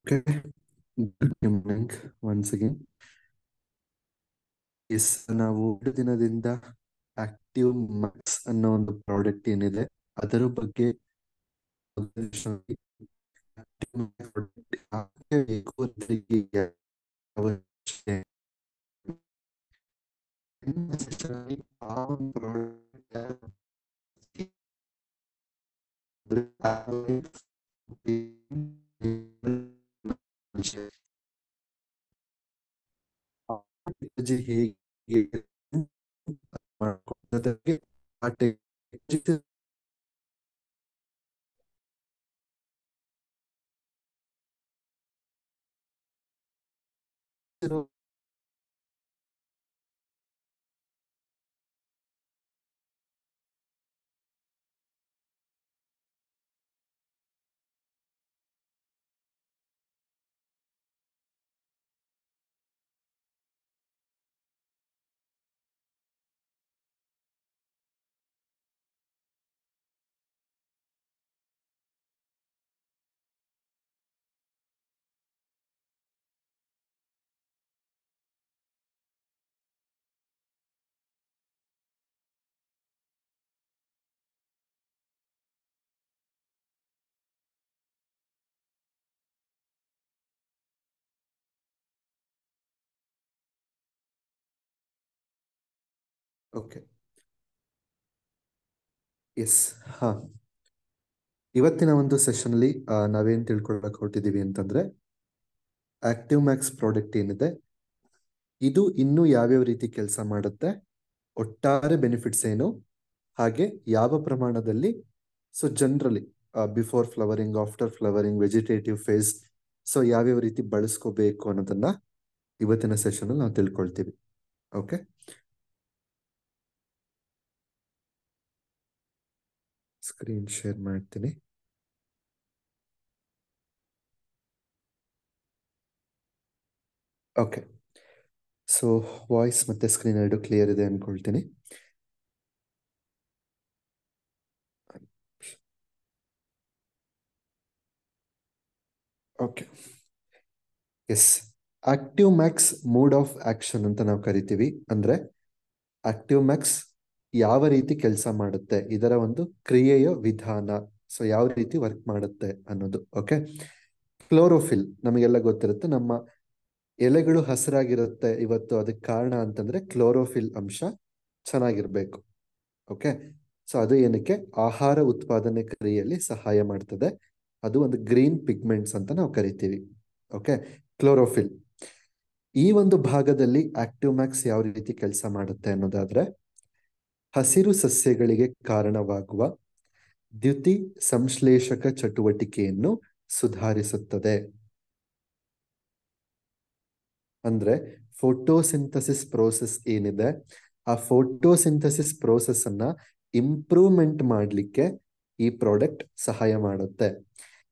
Okay, good evening once again. Yes ನಾವು 2 ದಿನದಿಂದ active Max ಅನ್ನೋ ಒಂದು ಪ್ರಾಡಕ್ಟ್ ಏನಿದೆ ಅದರ ಬಗ್ಗೆ active max product ಯಾಕೆ ಬೇಕು ಅದರಿಗೆ ಅವಶ್ಯಕತೆ ನಿಮ್ಮ session ಅಲ್ಲಿ ಆ ಒಂದು product ಟೆಕ್ನಾಲಜಿ ಹೇಗೆ ಮಾಡ್ಕೊಳ್ಳೋದಕ್ಕೆ ಆ ಟೆಕ್ನಾಲಜಿ ಓಕೆ ಎಸ್ ಹಾ ಇವತ್ತಿನ ಒಂದು ಸೆಷನ್ ಅಲ್ಲಿ ನಾವೇನ್ ತಿಳ್ಕೊಳಕ್ ಹೊರಟಿದೀವಿ ಅಂತಂದ್ರೆ ಆಕ್ಟಿವ್ ಮ್ಯಾಕ್ಸ್ ಪ್ರಾಡಕ್ಟ್ ಏನಿದೆ ಇದು ಇನ್ನೂ ಯಾವ್ಯಾವ ರೀತಿ ಕೆಲಸ ಮಾಡುತ್ತೆ, ಒಟ್ಟಾರೆ ಬೆನಿಫಿಟ್ಸ್ ಏನು, ಹಾಗೆ ಯಾವ ಪ್ರಮಾಣದಲ್ಲಿ, so generally before flowering, after flowering, vegetative phase, so ಯಾವ್ಯಾವ ರೀತಿ ಬಳಸ್ಕೋಬೇಕು ಅನ್ನೋದನ್ನ ಇವತ್ತಿನ ಸೆಷನ್ ಅಲ್ಲಿ ನಾವು ತಿಳ್ಕೊಳ್ತೀವಿ. ಓಕೆ, ಸ್ಕ್ರೀನ್ ಶೇರ್ ಮಾಡ್ತೀನಿ. ಓಕೆ, ಸೊ ವಾಯ್ಸ್ ಮತ್ತೆ ಸ್ಕ್ರೀನ್ ಎರಡು ಕ್ಲಿಯರ್ ಇದೆ ಅನ್ಕೊಳ್ತೀನಿ. Okay, yes, active max mode of action ಅಂತ ನಾವು ಕರಿತೀವಿ. ಅಂದ್ರೆ ಆಕ್ಟಿವ್ ಮ್ಯಾಕ್ಸ್ ಯಾವ ರೀತಿ ಕೆಲಸ ಮಾಡುತ್ತೆ, ಇದರ ಒಂದು ಕ್ರಿಯೆಯ ವಿಧಾನ, ಸೊ ಯಾವ ರೀತಿ ವರ್ಕ್ ಮಾಡುತ್ತೆ ಅನ್ನೋದು. ಓಕೆ, ಕ್ಲೋರೋಫಿಲ್ ನಮಗೆಲ್ಲ ಗೊತ್ತಿರುತ್ತೆ, ನಮ್ಮ ಎಲೆಗಳು ಹಸಿರಾಗಿರುತ್ತೆ ಇವತ್ತು, ಅದಕ್ಕೆ ಕಾರಣ ಅಂತಂದ್ರೆ ಕ್ಲೋರೋಫಿಲ್ ಅಂಶ ಚೆನ್ನಾಗಿರ್ಬೇಕು. ಓಕೆ, ಸೊ ಅದು ಏನಕ್ಕೆ ಆಹಾರ ಉತ್ಪಾದನೆ ಕ್ರಿಯೆಯಲ್ಲಿ ಸಹಾಯ ಮಾಡ್ತದೆ. ಅದು ಒಂದು ಗ್ರೀನ್ ಪಿಗ್ಮೆಂಟ್ಸ್ ಅಂತ ನಾವು ಕರಿತೀವಿ. ಓಕೆ, ಕ್ಲೋರೋಫಿಲ್ ಈ ಒಂದು ಭಾಗದಲ್ಲಿ ಆಕ್ಟಿವ್ ಮ್ಯಾಕ್ಸ್ ಯಾವ ರೀತಿ ಕೆಲಸ ಮಾಡುತ್ತೆ ಅನ್ನೋದಾದ್ರೆ, ಹಸಿರು ಸಸ್ಯಗಳಿಗೆ ಕಾರಣವಾಗುವ ದ್ಯುತಿ ಸಂಶ್ಲೇಷಕ ಚಟುವಟಿಕೆಯನ್ನು ಸುಧಾರಿಸುತ್ತದೆ. ಅಂದ್ರೆ ಫೋಟೋಸಿಂಥಸಿಸ್ ಪ್ರೋಸೆಸ್ ಏನಿದೆ, ಆ ಫೋಟೋಸಿಂಥಸಿಸ್ ಪ್ರೋಸೆಸ್ ಅನ್ನ ಇಂಪ್ರೂವ್ಮೆಂಟ್ ಮಾಡಲಿಕ್ಕೆ ಈ ಪ್ರಾಡಕ್ಟ್ ಸಹಾಯ ಮಾಡುತ್ತೆ.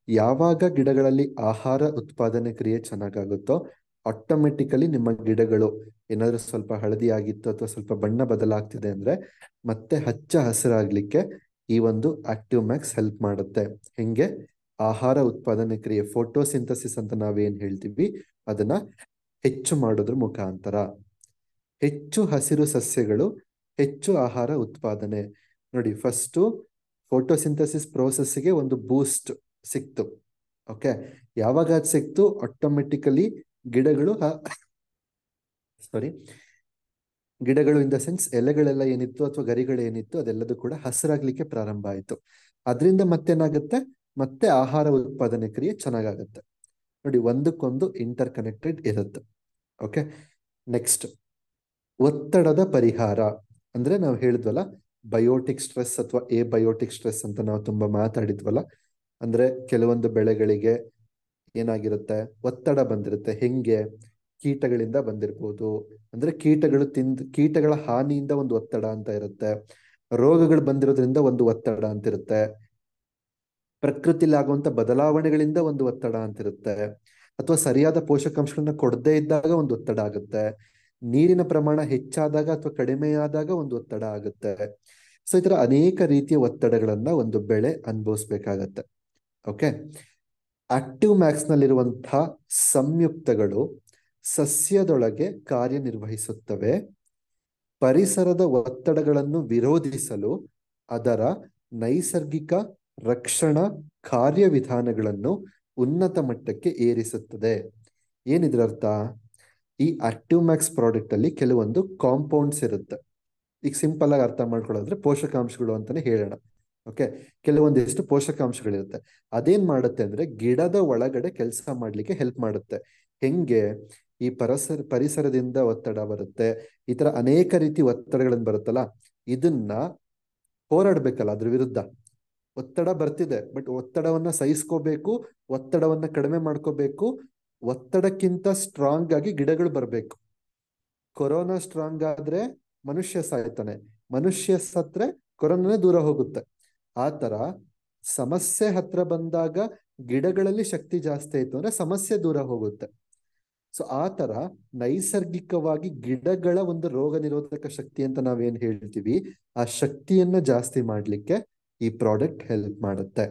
ಯಾವಾಗ ಗಿಡಗಳಲ್ಲಿ ಆಹಾರ ಉತ್ಪಾದನೆ ಕ್ರಿಯೆ ಚೆನ್ನಾಗಾಗುತ್ತೋ ಆಟೋಮೆಟಿಕಲಿ ನಿಮ್ಮ ಗಿಡಗಳು ಏನಾದ್ರೂ ಸ್ವಲ್ಪ ಹಳದಿ ಆಗಿತ್ತು ಅಥವಾ ಸ್ವಲ್ಪ ಬಣ್ಣ ಬದಲಾಗ್ತಿದೆ ಅಂದ್ರೆ ಮತ್ತೆ ಹಚ್ಚ ಹಸಿರಾಗ್ಲಿಕ್ಕೆ ಈ ಒಂದು ಆಕ್ಟಿವ್ ಮ್ಯಾಕ್ಸ್ ಹೆಲ್ಪ್ ಮಾಡುತ್ತೆ. ಹೆಂಗೆ? ಆಹಾರ ಉತ್ಪಾದನೆ ಕ್ರಿಯೆ, ಫೋಟೋಸಿಂಥಸಿಸ್ ಅಂತ ನಾವೇನ್ ಹೇಳ್ತೀವಿ ಅದನ್ನ ಹೆಚ್ಚು ಮಾಡೋದ್ರ ಮುಖಾಂತರ ಹೆಚ್ಚು ಹಸಿರು ಸಸ್ಯಗಳು, ಹೆಚ್ಚು ಆಹಾರ ಉತ್ಪಾದನೆ. ನೋಡಿ, ಫಸ್ಟು ಫೋಟೋಸಿಂಥಸಿಸ್ ಪ್ರೋಸೆಸ್ಗೆ ಒಂದು ಬೂಸ್ಟ್ ಸಿಕ್ತು. ಓಕೆ, ಯಾವಾಗ ಅದು ಸಿಕ್ತು ಆಟೋಮೆಟಿಕಲಿ ಗಿಡಗಳು ಗಿಡಗಳು ಇನ್ ದ ಸೆನ್ಸ್ ಎಲೆಗಳೆಲ್ಲ ಏನಿತ್ತು ಅಥವಾ ಗರಿಗಳು ಏನಿತ್ತು ಅದೆಲ್ಲದೂ ಕೂಡ ಹಸಿರಾಗ್ಲಿಕ್ಕೆ ಪ್ರಾರಂಭ ಆಯಿತು. ಅದರಿಂದ ಮತ್ತೇನಾಗುತ್ತೆ, ಮತ್ತೆ ಆಹಾರ ಉತ್ಪಾದನೆ ಕ್ರಿಯೆ ಚೆನ್ನಾಗಾಗುತ್ತೆ. ನೋಡಿ, ಒಂದಕ್ಕೊಂದು ಇಂಟರ್ ಕನೆಕ್ಟೆಡ್ ಇರುತ್ತೆ. ಓಕೆ, ನೆಕ್ಸ್ಟ್ ಒತ್ತಡದ ಪರಿಹಾರ. ಅಂದ್ರೆ ನಾವು ಹೇಳಿದ್ವಲ್ಲ ಬಯೋಟಿಕ್ ಸ್ಟ್ರೆಸ್ ಅಥವಾ ಎ ಬಯೋಟಿಕ್ ಸ್ಟ್ರೆಸ್ ಅಂತ ನಾವು ತುಂಬಾ ಮಾತಾಡಿದ್ವಲ್ಲ. ಅಂದ್ರೆ ಕೆಲವೊಂದು ಬೆಳೆಗಳಿಗೆ ಏನಾಗಿರುತ್ತೆ, ಒತ್ತಡ ಬಂದಿರುತ್ತೆ. ಹೆಂಗೆ? ಕೀಟಗಳಿಂದ ಬಂದಿರ್ಬೋದು, ಅಂದ್ರೆ ಕೀಟಗಳ ಹಾನಿಯಿಂದ ಒಂದು ಒತ್ತಡ ಅಂತ ಇರುತ್ತೆ, ರೋಗಗಳು ಬಂದಿರೋದ್ರಿಂದ ಒಂದು ಒತ್ತಡ ಅಂತಿರುತ್ತೆ, ಪ್ರಕೃತಿಲಿ ಆಗುವಂತ ಬದಲಾವಣೆಗಳಿಂದ ಒಂದು ಒತ್ತಡ ಅಂತಿರುತ್ತೆ, ಅಥವಾ ಸರಿಯಾದ ಪೋಷಕಾಂಶಗಳನ್ನ ಕೊಡದೇ ಇದ್ದಾಗ ಒಂದು ಒತ್ತಡ ಆಗುತ್ತೆ, ನೀರಿನ ಪ್ರಮಾಣ ಹೆಚ್ಚಾದಾಗ ಅಥವಾ ಕಡಿಮೆಯಾದಾಗ ಒಂದು ಒತ್ತಡ ಆಗುತ್ತೆ. ಸೊ ಈ ತರ ಅನೇಕ ರೀತಿಯ ಒತ್ತಡಗಳನ್ನ ಒಂದು ಬೆಳೆ ಅನುಭವಿಸ್ಬೇಕಾಗತ್ತೆ. ಓಕೆ, ಆಕ್ಟಿವ್ ಮ್ಯಾಕ್ಸ್ ನಲ್ಲಿರುವಂತಹ ಸಂಯುಕ್ತಗಳು ಸಸ್ಯದೊಳಗೆ ಕಾರ್ಯನಿರ್ವಹಿಸುತ್ತವೆ. ಪರಿಸರದ ಒತ್ತಡಗಳನ್ನು ವಿರೋಧಿಸಲು ಅದರ ನೈಸರ್ಗಿಕ ರಕ್ಷಣಾ ಕಾರ್ಯವಿಧಾನಗಳನ್ನು ಉನ್ನತ ಮಟ್ಟಕ್ಕೆ ಏರಿಸುತ್ತದೆ. ಏನಿದ್ರರ್ಥ? ಈ ಆಕ್ಟಿವ್ ಮ್ಯಾಕ್ಸ್ ಪ್ರಾಡಕ್ಟ್ ಅಲ್ಲಿ ಕೆಲವೊಂದು ಕಾಂಪೌಂಡ್ಸ್ ಇರುತ್ತೆ. ಈಗ ಸಿಂಪಲ್ ಆಗಿ ಅರ್ಥ ಮಾಡ್ಕೊಳ್ಳೋದ್ರೆ ಪೋಷಕಾಂಶಗಳು ಅಂತಾನೆ ಹೇಳೋಣ. ಓಕೆ, ಕೆಲವೊಂದಿಷ್ಟು ಪೋಷಕಾಂಶಗಳಿರುತ್ತೆ. ಅದೇನ್ ಮಾಡುತ್ತೆ ಅಂದ್ರೆ ಗಿಡದ ಒಳಗಡೆ ಕೆಲಸ ಮಾಡ್ಲಿಕ್ಕೆ ಹೆಲ್ಪ್ ಮಾಡುತ್ತೆ. ಹೆಂಗೆ? ಈ ಪರಿಸರದಿಂದ ಒತ್ತಡ ಬರುತ್ತೆ, ಈ ತರ ಅನೇಕ ರೀತಿ ಒತ್ತಡಗಳನ್ನು ಬರುತ್ತಲ್ಲ, ಇದನ್ನ ಹೋರಾಡ್ಬೇಕಲ್ಲ ಅದ್ರ ವಿರುದ್ಧ. ಒತ್ತಡ ಬರ್ತಿದೆ, ಬಟ್ ಒತ್ತಡವನ್ನ ಸಹಿಸ್ಕೋಬೇಕು, ಒತ್ತಡವನ್ನ ಕಡಿಮೆ ಮಾಡ್ಕೋಬೇಕು. ಒತ್ತಡಕ್ಕಿಂತ ಸ್ಟ್ರಾಂಗ್ ಆಗಿ ಗಿಡಗಳು ಬರಬೇಕು. ಕೊರೋನಾ ಸ್ಟ್ರಾಂಗ್ ಆದ್ರೆ ಮನುಷ್ಯ ಸಾಯ್ತಾನೆ, ಮನುಷ್ಯ ಸತ್ರೆ ಕೊರೋನಾನೇ ದೂರ ಹೋಗುತ್ತೆ. ಆ ತರ ಸಮಸ್ಯೆ ಹತ್ರ ಬಂದಾಗ ಗಿಡಗಳಲ್ಲಿ ಶಕ್ತಿ ಜಾಸ್ತಿ ಆಯ್ತು ಅಂದ್ರೆ ಸಮಸ್ಯೆ ದೂರ ಹೋಗುತ್ತೆ. ಸೊ ಆ ತರ ನೈಸರ್ಗಿಕವಾಗಿ ಗಿಡಗಳ ಒಂದು ರೋಗ ನಿರೋಧಕ ಶಕ್ತಿ ಅಂತ ನಾವೇನ್ ಹೇಳ್ತೀವಿ, ಆ ಶಕ್ತಿಯನ್ನ ಜಾಸ್ತಿ ಮಾಡ್ಲಿಕ್ಕೆ ಈ ಪ್ರಾಡಕ್ಟ್ ಹೆಲ್ಪ್ ಮಾಡುತ್ತೆ.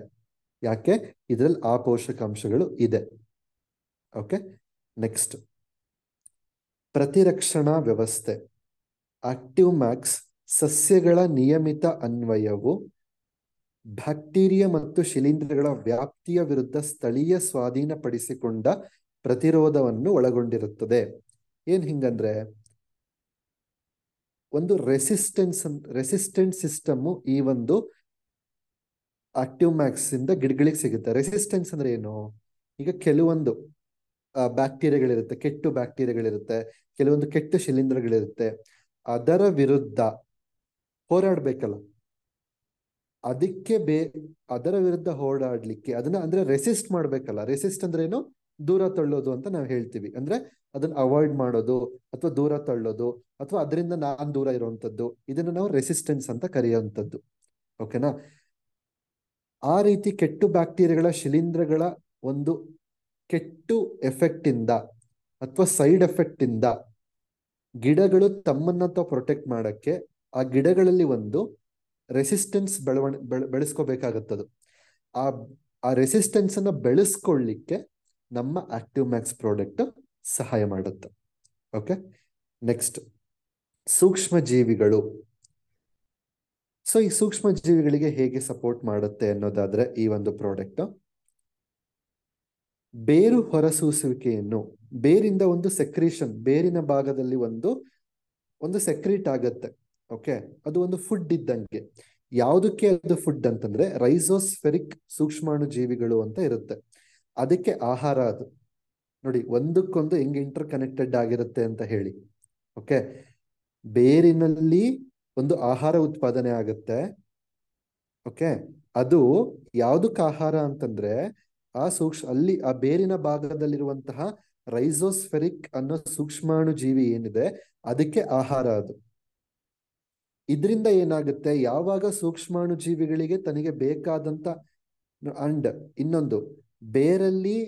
ಯಾಕೆ? ಇದ್ರಲ್ಲಿ ಆ ಪೋಷಕಾಂಶಗಳು ಇದೆ. ಓಕೆ, ನೆಕ್ಸ್ಟ್, ಪ್ರತಿರಕ್ಷಣಾ ವ್ಯವಸ್ಥೆ. ಆಕ್ಟಿವ್ ಮ್ಯಾಕ್ಸ್ ಸಸ್ಯಗಳ ನಿಯಮಿತ ಅನ್ವಯವು ಬ್ಯಾಕ್ಟೀರಿಯಾ ಮತ್ತು ಶಿಲೀಂಧ್ರಗಳ ವ್ಯಾಪ್ತಿಯ ವಿರುದ್ಧ ಸ್ಥಳೀಯ ಸ್ವಾಧೀನಪಡಿಸಿಕೊಂಡ ಪ್ರತಿರೋಧವನ್ನು ಒಳಗೊಂಡಿರುತ್ತದೆ. ಏನ್ ಹಿಂಗಂದ್ರೆ ಒಂದು ರೆಸಿಸ್ಟೆಂಟ್ ಸಿಸ್ಟಮ್ ಈ ಒಂದು ಆಕ್ಟಿವ್ ಮ್ಯಾಕ್ಸ್ ಇಂದ ಗಿಡಗಳಿಗೆ ಸಿಗುತ್ತೆ. ರೆಸಿಸ್ಟೆನ್ಸ್ ಅಂದ್ರೆ ಏನು? ಈಗ ಕೆಲವೊಂದು ಬ್ಯಾಕ್ಟೀರಿಯಾಗಳಿರುತ್ತೆ, ಕೆಟ್ಟು ಬ್ಯಾಕ್ಟೀರಿಯಾಗಳಿರುತ್ತೆ, ಕೆಲವೊಂದು ಕೆಟ್ಟ ಶಿಲೀಂಧ್ರಗಳಿರುತ್ತೆ. ಅದರ ವಿರುದ್ಧ ಹೋರಾಡ್ಬೇಕಲ್ಲ, ಅದರ ವಿರುದ್ಧ ಹೋರಾಡ್ಲಿಕ್ಕೆ ಅದನ್ನ ಅಂದ್ರೆ ರೆಸಿಸ್ಟ್ ಮಾಡ್ಬೇಕಲ್ಲ. ರೆಸಿಸ್ಟ್ ಅಂದ್ರೆ ಏನು? ದೂರ ತಳ್ಳೋದು ಅಂತ ನಾವು ಹೇಳ್ತೀವಿ. ಅಂದ್ರೆ ಅದನ್ನ ಅವಾಯ್ಡ್ ಮಾಡೋದು ಅಥವಾ ದೂರ ತಳ್ಳೋದು ಅಥವಾ ಅದರಿಂದ ನಾನ್ ದೂರ ಇರುವಂತದ್ದು, ಇದನ್ನ ನಾವು ರೆಸಿಸ್ಟೆನ್ಸ್ ಅಂತ ಕರೆಯುವಂಥದ್ದು. ಓಕೆನಾ? ಆ ರೀತಿ ಕೆಟ್ಟು ಬ್ಯಾಕ್ಟೀರಿಯಾಗಳ ಶಿಲೀಂಧ್ರಗಳ ಒಂದು ಕೆಟ್ಟು ಎಫೆಕ್ಟ್ ಇಂದ ಅಥವಾ ಸೈಡ್ ಎಫೆಕ್ಟ್ ಇಂದ ಗಿಡಗಳು ತಮ್ಮನ್ನ ತಾವು ಪ್ರೊಟೆಕ್ಟ್ ಮಾಡಕ್ಕೆ ಆ ಗಿಡಗಳಲ್ಲಿ ಒಂದು ರೆಸಿಸ್ಟೆನ್ಸ್ ಬೆಳೆಸ್ಕೋಬೇಕಾಗತ್ತದು. ಆ ಆ ರೆಸಿಸ್ಟೆನ್ಸ್ ಅನ್ನ ಬೆಳೆಸ್ಕೊಳ್ಳಿಕ್ಕೆ ನಮ್ಮ ಆಕ್ಟಿವ್ ಮ್ಯಾಕ್ಸ್ ಪ್ರಾಡಕ್ಟ್ ಸಹಾಯ ಮಾಡುತ್ತೆ. ಓಕೆ, ನೆಕ್ಸ್ಟ್, ಸೂಕ್ಷ್ಮ ಜೀವಿಗಳು. ಸೊ ಈ ಸೂಕ್ಷ್ಮ ಜೀವಿಗಳಿಗೆ ಹೇಗೆ ಸಪೋರ್ಟ್ ಮಾಡುತ್ತೆ ಅನ್ನೋದಾದ್ರೆ ಈ ಒಂದು ಪ್ರಾಡಕ್ಟ್ ಬೇರು ಹೊರಸೂಸುವಿಕೆಯನ್ನು, ಬೇರಿಂದ ಒಂದು ಸೆಕ್ರೀಷನ್, ಬೇರಿನ ಭಾಗದಲ್ಲಿ ಒಂದು ಸೆಕ್ರೀಟ್ ಆಗತ್ತೆ. ಓಕೆ, ಅದು ಒಂದು ಫುಡ್ ಇದ್ದಂಗೆ. ಯಾವುದಕ್ಕೆ ಅದು ಫುಡ್ ಅಂತಂದ್ರೆ ರೈಸೋಸ್ಫೆರಿಕ್ ಸೂಕ್ಷ್ಮಾಣು ಜೀವಿಗಳು ಅಂತ ಇರುತ್ತೆ. ಅದಕ್ಕೆ ಆಹಾರ ಅದು. ನೋಡಿ ಒಂದಕ್ಕೊಂದು ಹೆಂಗ್ ಇಂಟರ್ ಕನೆಕ್ಟೆಡ್ ಆಗಿರುತ್ತೆ ಅಂತ ಹೇಳಿ. ಓಕೆ, ಬೇರಿನಲ್ಲಿ ಒಂದು ಆಹಾರ ಉತ್ಪಾದನೆ ಆಗುತ್ತೆ. ಓಕೆ, ಅದು ಯಾವುದಕ್ಕೆ ಆಹಾರ ಅಂತಂದ್ರೆ ಅಲ್ಲಿ ಆ ಬೇರಿನ ಭಾಗದಲ್ಲಿರುವಂತಹ ರೈಸೋಸ್ಫೆರಿಕ್ ಅನ್ನೋ ಸೂಕ್ಷ್ಮಾಣು ಜೀವಿ ಏನಿದೆ ಅದಕ್ಕೆ ಆಹಾರ ಅದು. ಇದರಿಂದ ಏನಾಗುತ್ತೆ, ಯಾವಾಗ ಸೂಕ್ಷ್ಮಾಣು ಜೀವಿಗಳಿಗೆ ತನಗೆ ಬೇಕಾದಂತ ಅಂಡ್ ಇನ್ನೊಂದು ಬೇರಲ್ಲಿ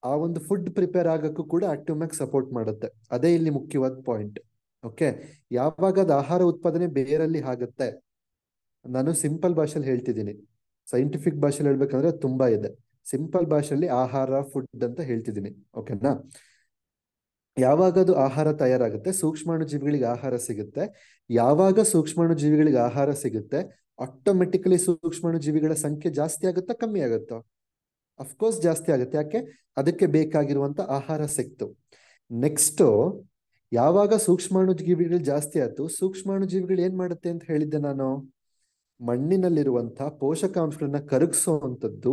ಆ ಒಂದು ಫುಡ್ ಪ್ರಿಪೇರ್ ಆಗಕ್ಕೂ ಕೂಡ ಆಕ್ಟಿವ್ ಮ್ಯಾಕ್ಸ್ ಸಪೋರ್ಟ್ ಮಾಡುತ್ತೆ. ಅದೇ ಇಲ್ಲಿ ಮುಖ್ಯವಾದ ಪಾಯಿಂಟ್. ಓಕೆ, ಯಾವಾಗ ಅದು ಆಹಾರ ಉತ್ಪಾದನೆ ಬೇರಲ್ಲಿ ಆಗುತ್ತೆ, ನಾನು ಸಿಂಪಲ್ ಭಾಷೆಯಲ್ಲಿ ಹೇಳ್ತಿದ್ದೀನಿ, ಸೈಂಟಿಫಿಕ್ ಭಾಷೆಯಲ್ಲಿ ಹೇಳ್ಬೇಕಂದ್ರೆ ತುಂಬಾ ಇದೆ. ಸಿಂಪಲ್ ಭಾಷೆಯಲ್ಲಿ ಆಹಾರ, ಫುಡ್ ಅಂತ ಹೇಳ್ತಿದ್ದೀನಿ. ಓಕೆನಾ? ಯಾವಾಗ ಅದು ಆಹಾರ ತಯಾರಾಗುತ್ತೆ, ಸೂಕ್ಷ್ಮಾಣು ಜೀವಿಗಳಿಗೆ ಆಹಾರ ಸಿಗುತ್ತೆ. ಯಾವಾಗ ಸೂಕ್ಷ್ಮಾಣು ಜೀವಿಗಳಿಗೆ ಆಹಾರ ಸಿಗುತ್ತೆ, ಆಟೋಮೆಟಿಕಲಿ ಸೂಕ್ಷ್ಮಾಣು ಜೀವಿಗಳ ಸಂಖ್ಯೆ ಜಾಸ್ತಿ ಆಗುತ್ತಾ ಕಮ್ಮಿ ಆಗುತ್ತೋ? ಅಫ್ಕೋರ್ಸ್ ಜಾಸ್ತಿ ಆಗುತ್ತೆ. ಯಾಕೆ? ಅದಕ್ಕೆ ಬೇಕಾಗಿರುವಂತ ಆಹಾರ ಸಿಕ್ತು. ನೆಕ್ಸ್ಟ್, ಯಾವಾಗ ಸೂಕ್ಷ್ಮಾಣು ಜೀವಿಗಳು ಜಾಸ್ತಿ ಆಯ್ತು, ಸೂಕ್ಷ್ಮಾಣು ಜೀವಿಗಳು ಏನ್ ಮಾಡುತ್ತೆ ಅಂತ ಹೇಳಿದ್ದೆ ನಾನು, ಮಣ್ಣಿನಲ್ಲಿರುವಂತಹ ಪೋಷಕಾಂಶಗಳನ್ನ ಕರಗಿಸುವಂಥದ್ದು,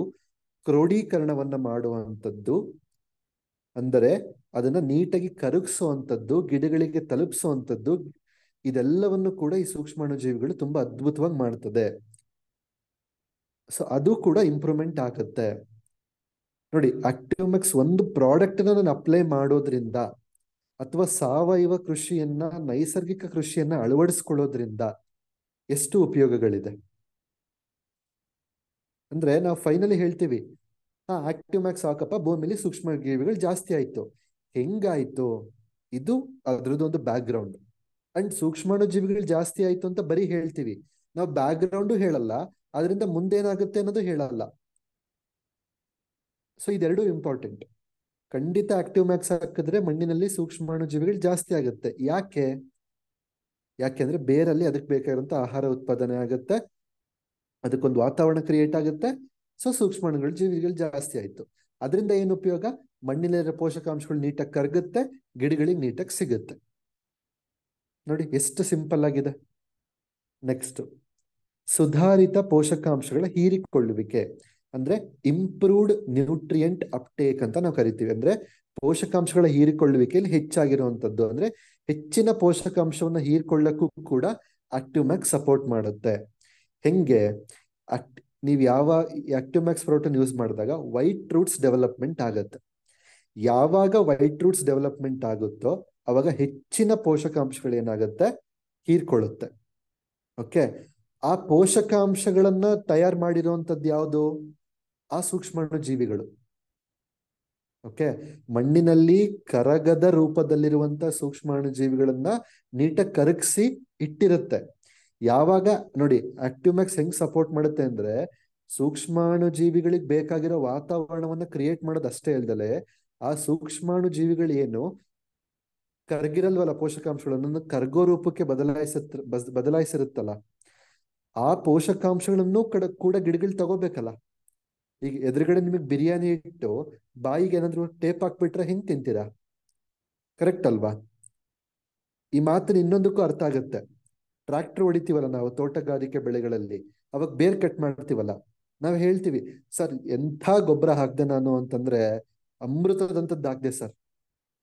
ಕ್ರೋಢೀಕರಣವನ್ನ ಮಾಡುವಂಥದ್ದು, ಅಂದರೆ ಅದನ್ನ ನೀಟಾಗಿ ಕರಗಿಸುವಂಥದ್ದು, ಗಿಡಗಳಿಗೆ ತಲುಪಿಸುವಂಥದ್ದು, ಇದೆಲ್ಲವನ್ನು ಕೂಡ ಈ ಸೂಕ್ಷ್ಮಾಣು ಜೀವಿಗಳು ತುಂಬಾ ಅದ್ಭುತವಾಗಿ ಮಾಡ್ತದೆ. ಸೊ ಅದು ಕೂಡ ಇಂಪ್ರೂವ್ಮೆಂಟ್ ಆಗುತ್ತೆ. ನೋಡಿ, ಆಕ್ಟಿವ್ ಮ್ಯಾಕ್ಸ್ ಒಂದು ಪ್ರಾಡಕ್ಟ್ ನಾನು ಅಪ್ಲೈ ಮಾಡೋದ್ರಿಂದ ಅಥವಾ ಸಾವಯವ ಕೃಷಿಯನ್ನ, ನೈಸರ್ಗಿಕ ಕೃಷಿಯನ್ನ ಅಳವಡಿಸ್ಕೊಳ್ಳೋದ್ರಿಂದ ಎಷ್ಟು ಉಪಯೋಗಗಳಿದೆ ಅಂದ್ರೆ ನಾವು ಫೈನಲಿ ಹೇಳ್ತೀವಿ, ಆಕ್ಟಿವ್ ಮ್ಯಾಕ್ಸ್ ಹಾಕಪ್ಪ, ಭೂಮಿಲಿ ಸೂಕ್ಷ್ಮ ಜೀವಿಗಳು ಜಾಸ್ತಿ ಆಯ್ತು. ಹೆಂಗಾಯ್ತು? ಇದು ಅದ್ರದ್ದೊಂದು ಬ್ಯಾಕ್ ಗ್ರೌಂಡ್. ಅಂಡ್ ಸೂಕ್ಷ್ಮಾಣು ಜೀವಿಗಳು ಜಾಸ್ತಿ ಆಯ್ತು ಅಂತ ಬರೀ ಹೇಳ್ತೀವಿ, ನಾವು ಬ್ಯಾಕ್ ಗ್ರೌಂಡು ಹೇಳಲ್ಲ, ಅದರಿಂದ ಮುಂದೇನಾಗುತ್ತೆ ಅನ್ನೋದು ಹೇಳಲ್ಲ. ಸೊ ಇದೆರಡು ಇಂಪಾರ್ಟೆಂಟ್. ಖಂಡಿತ ಆಕ್ಟಿವ್ ಮ್ಯಾಕ್ಸ್ ಹಾಕಿದ್ರೆ ಮಣ್ಣಿನಲ್ಲಿ ಸೂಕ್ಷ್ಮಾಣು ಜೀವಿಗಳು ಜಾಸ್ತಿ ಆಗುತ್ತೆ. ಯಾಕೆಂದ್ರೆ ಬೇರಲ್ಲಿ ಅದಕ್ಕೆ ಬೇಕಾಗಿರುವಂತ ಆಹಾರ ಉತ್ಪಾದನೆ ಆಗುತ್ತೆ, ಅದಕ್ಕೊಂದು ವಾತಾವರಣ ಕ್ರಿಯೇಟ್ ಆಗುತ್ತೆ. ಸೊ ಸೂಕ್ಷ್ಮಾಣುಗಳು ಜೀವಿಗಳು ಜಾಸ್ತಿ ಆಯ್ತು. ಅದರಿಂದ ಏನು ಉಪಯೋಗ? ಮಣ್ಣಿನಲ್ಲಿರೋ ಪೋಷಕಾಂಶಗಳು ನೀಟಾಗಿ ಕರಗುತ್ತೆ, ಗಿಡಗಳಿಗೆ ನೀಟಾಗಿ ಸಿಗುತ್ತೆ. ನೋಡಿ ಎಷ್ಟು ಸಿಂಪಲ್ ಆಗಿದೆ. ನೆಕ್ಸ್ಟ್, ಸುಧಾರಿತ ಪೋಷಕಾಂಶಗಳ ಹೀರಿಕೊಳ್ಳುವಿಕೆ ಅಂದ್ರೆ ಇಂಪ್ರೂವ್ಡ್ ನ್ಯೂಟ್ರಿಯೆಂಟ್ ಅಪ್ಟೇಕ್ ಅಂತ ನಾವು ಕರಿತೀವಿ. ಅಂದ್ರೆ ಪೋಷಕಾಂಶಗಳ ಹೀರಿಕೊಳ್ಳುವಿಕೆಯಲ್ಲಿ ಹೆಚ್ಚಾಗಿರುವಂತದ್ದು, ಅಂದ್ರೆ ಹೆಚ್ಚಿನ ಪೋಷಕಾಂಶವನ್ನ ಹೀರ್ಕೊಳ್ಳಕ್ಕೂ ಕೂಡ ಆಕ್ಟಿವ್ ಮ್ಯಾಕ್ಸ್ ಸಪೋರ್ಟ್ ಮಾಡುತ್ತೆ. ಹೆಂಗೆ? ನೀವು ಯಾವ ಆಕ್ಟಿವ್ ಮ್ಯಾಕ್ಸ್ ಪ್ರೋಟೀನ್ ಯೂಸ್ ಮಾಡಿದಾಗ ವೈಟ್ ರೂಟ್ಸ್ ಡೆವಲಪ್ಮೆಂಟ್ ಆಗುತ್ತೆ. ಯಾವಾಗ ವೈಟ್ ರೂಟ್ಸ್ ಡೆವಲಪ್ಮೆಂಟ್ ಆಗುತ್ತೋ ಅವಾಗ ಹೆಚ್ಚಿನ ಪೋಷಕಾಂಶಗಳು ಏನಾಗುತ್ತೆ? ಹೀರ್ಕೊಳ್ಳುತ್ತೆ. ಓಕೆ, ಆ ಪೋಷಕಾಂಶಗಳನ್ನ ತಯಾರು ಮಾಡಿರುವಂತದ್ದು ಯಾವುದು? ಆ ಸೂಕ್ಷ್ಮಾಣು ಜೀವಿಗಳು. ಓಕೆ, ಮಣ್ಣಿನಲ್ಲಿ ಕರಗದ ರೂಪದಲ್ಲಿರುವಂತ ಸೂಕ್ಷ್ಮಾಣು ಜೀವಿಗಳನ್ನ ನೀಟಾಗಿ ಕರಗಿಸಿ ಇಟ್ಟಿರುತ್ತೆ. ಯಾವಾಗ ನೋಡಿ ಆಕ್ಟಿವ್ ಮ್ಯಾಕ್ಸ್ ಹೆಂಗ್ ಸಪೋರ್ಟ್ ಮಾಡುತ್ತೆ ಅಂದ್ರೆ, ಸೂಕ್ಷ್ಮಾಣು ಜೀವಿಗಳಿಗೆ ಬೇಕಾಗಿರೋ ವಾತಾವರಣವನ್ನ ಕ್ರಿಯೇಟ್ ಮಾಡೋದು ಅಷ್ಟೇ ಇಲ್ದಲೆ, ಆ ಸೂಕ್ಷ್ಮಾಣು ಜೀವಿಗಳು ಏನು ಕರಗಿರಲ್ವಲ್ಲ ಪೋಷಕಾಂಶಗಳನ್ನು ಕರಗೋ ರೂಪಕ್ಕೆ ಬದಲಾಯಿಸಿರುತ್ತಲ್ಲ, ಆ ಪೋಷಕಾಂಶಗಳನ್ನು ಕೂಡ ಗಿಡಗಳು ತಗೋಬೇಕಲ್ಲ. ಈಗ ಎದುರುಗಡೆ ನಿಮಗೆ ಬಿರಿಯಾನಿ ಇಟ್ಟು ಬಾಯಿಗೆ ಏನಾದ್ರು ಟೇಪ್ ಹಾಕ್ಬಿಟ್ರೆ ಹೆಂಗ್ ತಿಂತೀರಾ? ಕರೆಕ್ಟ್ ಅಲ್ವಾ? ಈ ಮಾತಿನ ಇನ್ನೊಂದಕ್ಕೂ ಅರ್ಥ ಆಗುತ್ತೆ. ಟ್ರಾಕ್ಟರ್ ಹೊಡಿತೀವಲ್ಲ ನಾವು ತೋಟಗಾರಿಕೆ ಬೆಳೆಗಳಲ್ಲಿ, ಅವಾಗ ಬೇರ್ ಕಟ್ ಮಾಡ್ತೀವಲ್ಲ, ನಾವು ಹೇಳ್ತೀವಿ ಸರ್ ಎಂಥ ಗೊಬ್ಬರ ಹಾಕ್ದೆ ನಾನು ಅಂತಂದ್ರೆ ಅಮೃತದಂತದ್ದು ಹಾಕ್ದೆ ಸರ್.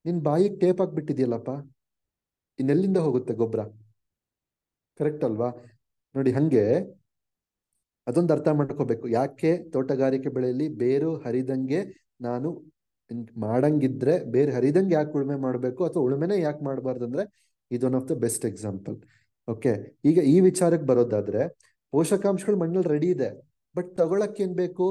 ನಿನ್ ಬಾಯಿಗೆ ಟೇಪ್ ಹಾಕ್ಬಿಟ್ಟಿದ್ಯಲ್ಲಪ್ಪ, ಇನ್ನೆಲ್ಲಿಂದ ಹೋಗುತ್ತೆ ಗೊಬ್ಬರ? ಕರೆಕ್ಟ್ ಅಲ್ವಾ? ನೋಡಿ ಹಂಗೆ ಅದೊಂದು ಅರ್ಥ ಮಾಡ್ಕೋಬೇಕು. ಯಾಕೆ ತೋಟಗಾರಿಕೆ ಬೆಳೆಯಲ್ಲಿ ಬೇರು ಹರಿದಂಗೆ ನಾನು ಮಾಡಂಗಿದ್ರೆ ಬೇರೆ ಹರಿದಂಗೆ ಯಾಕೆ ಉಳುಮೆ ಮಾಡಬೇಕು, ಅಥವಾ ಉಳುಮೆನೆ ಯಾಕೆ ಮಾಡಬಾರ್ದು ಅಂದ್ರೆ ಇದು one of the best example. Okay, ಈಗ ಈ ವಿಚಾರಕ್ಕೆ ಬರೋದಾದ್ರೆ ಪೋಷಕಾಂಶಗಳು ಮಣ್ಣಲ್ಲಿ ರೆಡಿ ಇದೆ, ಬಟ್ ತಗೊಳಕ್ ಏನ್ ಬೇಕು?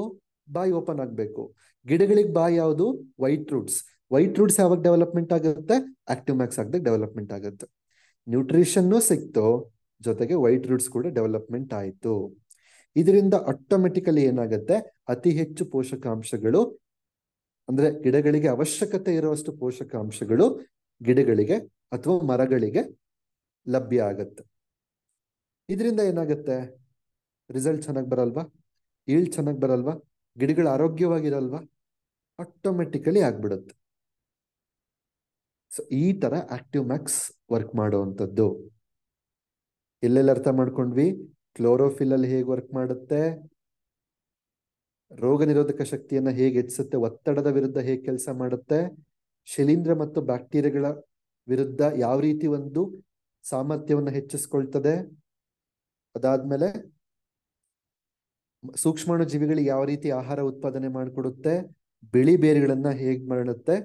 ಬಾಯಿ ಓಪನ್ ಆಗ್ಬೇಕು. ಗಿಡಗಳಿಗೆ ಬಾಯಿ ಯಾವುದು? White roots. ವೈಟ್ ರೂಟ್ಸ್ ಯಾವಾಗ ಡೆವಲಪ್ಮೆಂಟ್ ಆಗುತ್ತೆ? ಆಕ್ಟಿವ್ ಮ್ಯಾಕ್ಸ್ ಆಗದೆ ಡೆವಲಪ್ಮೆಂಟ್ ಆಗುತ್ತೆ. ನ್ಯೂಟ್ರಿಷನ್ನು ಸಿಕ್ತು, ಜೊತೆಗೆ ವೈಟ್ ರೂಟ್ಸ್ ಕೂಡ ಡೆವಲಪ್ಮೆಂಟ್ ಆಯ್ತು. ಇದರಿಂದ ಆಟೋಮೆಟಿಕಲಿ ಏನಾಗುತ್ತೆ? ಅತಿ ಹೆಚ್ಚು ಪೋಷಕಾಂಶಗಳು ಅಂದ್ರೆ ಗಿಡಗಳಿಗೆ ಅವಶ್ಯಕತೆ ಇರುವಷ್ಟು ಪೋಷಕಾಂಶಗಳು ಗಿಡಗಳಿಗೆ ಅಥವಾ ಮರಗಳಿಗೆ ಲಭ್ಯ ಆಗತ್ತೆ. ಇದರಿಂದ ಏನಾಗುತ್ತೆ? ರಿಸಲ್ಟ್ ಚೆನ್ನಾಗಿ ಬರಲ್ವಾ? ಈಲ್ಡ್ ಚೆನ್ನಾಗಿ ಬರಲ್ವಾ? ಗಿಡಗಳು ಆರೋಗ್ಯವಾಗಿರಲ್ವಾ? ಆಟೋಮೆಟಿಕಲಿ ಆಗ್ಬಿಡುತ್ತೆ. ಸೊ ಈ ತರ ಆಕ್ಟಿವ್ ಮ್ಯಾಕ್ಸ್ ವರ್ಕ್ ಮಾಡುವಂಥದ್ದು. ಎಲ್ಲೆಲ್ಲ ಅರ್ಥ ಮಾಡ್ಕೊಂಡ್ವಿ? ಕ್ಲೋರೋಫಿಲ್ ಅಲ್ಲಿ ಹೇಗೆ ವರ್ಕ್ ಮಾಡುತ್ತೆ, ರೋಗ ನಿರೋಧಕ ಶಕ್ತಿಯನ್ನ ಹೇಗೆ ಹೆಚ್ಚಿಸುತ್ತೆ, ಒತ್ತಡದ ವಿರುದ್ಧ ಹೇಗೆ ಕೆಲಸ ಮಾಡುತ್ತೆ, ಶಿಲೀಂಧ್ರ ಮತ್ತು ಬ್ಯಾಕ್ಟೀರಿಯಾಗಳ ವಿರುದ್ಧ ಯಾವ ರೀತಿ ಒಂದು ಸಾಮರ್ಥ್ಯವನ್ನು ಹೆಚ್ಚಿಸ್ಕೊಳ್ತದೆ, ಅದಾದ್ಮೇಲೆ ಸೂಕ್ಷ್ಮಾಣು ಜೀವಿಗಳಿಗೆ ಯಾವ ರೀತಿ ಆಹಾರ ಉತ್ಪಾದನೆ ಮಾಡಿಕೊಡುತ್ತೆ, ಬಿಳಿ ಬೇರುಗಳನ್ನ ಹೇಗ್ ಮಾಡುತ್ತೆ,